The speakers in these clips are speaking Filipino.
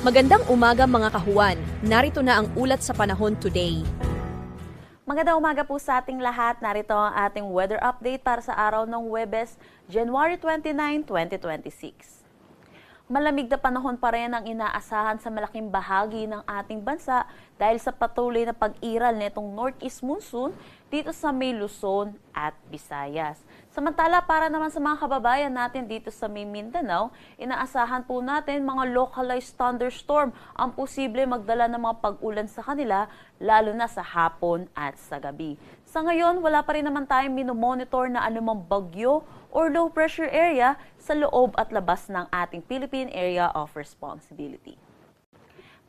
Magandang umaga mga kahuwan. Narito na ang ulat sa panahon today. Magandang umaga po sa ating lahat. Narito ang ating weather update para sa araw ng Huwebes, January 29, 2026. Malamig na panahon pa rin ang inaasahan sa malaking bahagi ng ating bansa dahil sa patuloy na pag-iral nitong northeast monsoon dito sa may Luzon at Visayas. Samantala, para naman sa mga kababayan natin dito sa may Mindanao, inaasahan po natin mga localized thunderstorm ang posible magdala ng mga pag-ulan sa kanila, lalo na sa hapon at sa gabi. Sa ngayon, wala pa rin naman tayong minomonitor na anumang bagyo or low pressure area sa loob at labas ng ating Philippine Area of Responsibility.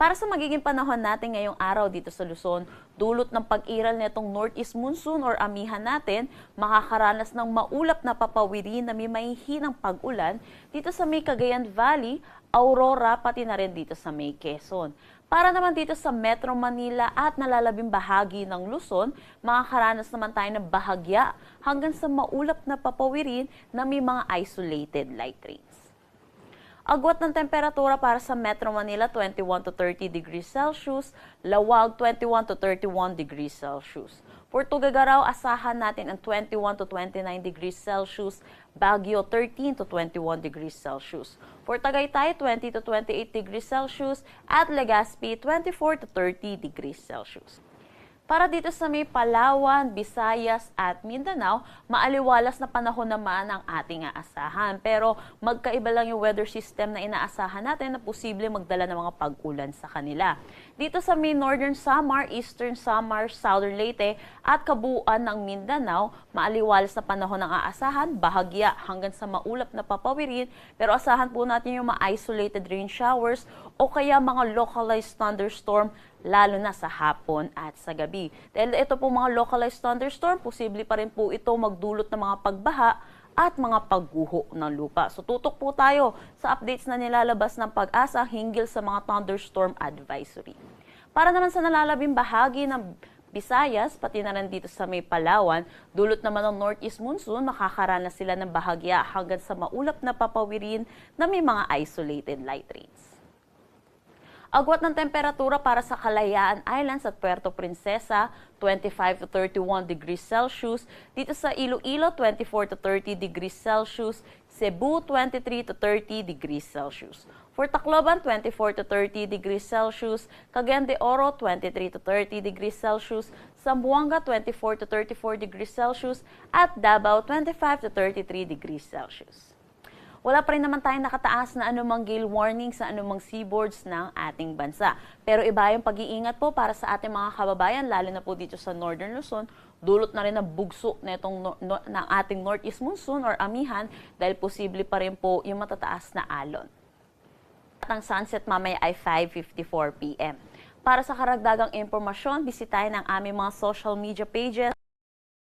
Para sa magiging panahon natin ngayong araw dito sa Luzon, dulot ng pag-iral nitong northeast monsoon or amihan natin, makakaranas ng maulap na papawirin na may mahihinang pag-ulan dito sa may Cagayan Valley, Aurora, pati na rin dito sa may Quezon. Para naman dito sa Metro Manila at nalalabing bahagi ng Luzon, makakaranas naman tayo ng bahagya hanggang sa maulap na papawirin na may mga isolated light rains. Agwat ng temperatura para sa Metro Manila, 21 to 30 degrees Celsius, Lawag, 21 to 31 degrees Celsius. For Tuguegarao, asahan natin ang 21 to 29 degrees Celsius, Baguio, 13 to 21 degrees Celsius. For Tagaytay, 20 to 28 degrees Celsius, at Legazpi, 24 to 30 degrees Celsius. Para dito sa may Palawan, Visayas at Mindanao, maaliwalas na panahon naman ang ating aasahan. Pero magkaiba lang yung weather system na inaasahan natin na posible magdala ng mga pag-ulan sa kanila. Dito sa may Northern Samar, Eastern Samar, Southern Leyte at kabuuan ng Mindanao, maaliwalas na panahon ang aasahan, bahagya hanggang sa maulap na papawirin. Pero asahan po natin yung mga isolated rain showers o kaya mga localized thunderstorm lalo na sa hapon at sa gabi. Dahil ito po mga localized thunderstorm, posible pa rin po ito magdulot ng mga pagbaha at mga pagguho ng lupa. So tutok po tayo sa updates na nilalabas ng Pag-asa hinggil sa mga thunderstorm advisory. Para naman sa nalalabing bahagi ng Visayas, pati na rin dito sa may Palawan, dulot naman ng northeast monsoon, makakaranas sila ng bahagya hanggang sa maulap na papawirin na may mga isolated light rains. Agwat ng temperatura para sa Kalayaan Islands at Puerto Princesa, 25 to 31 degrees Celsius. Dito sa Iloilo, 24 to 30 degrees Celsius. Cebu, 23 to 30 degrees Celsius. For Tacloban, 24 to 30 degrees Celsius. Cagayan de Oro, 23 to 30 degrees Celsius. Zamboanga, 24 to 34 degrees Celsius. At Davao, 25 to 33 degrees Celsius. Wala pa rin naman tayong nakataas na anumang gale warning sa anumang seaboards ng ating bansa. Pero iba yung pag-iingat po para sa ating mga kababayan, lalo na po dito sa Northern Luzon, dulot na rin ng bugso ng ating northeast monsoon or amihan dahil posible pa rin po yung matataas na alon. At ang sunset mamaya ay 5:54 p.m. Para sa karagdagang impormasyon, bisitahin ang aming mga social media pages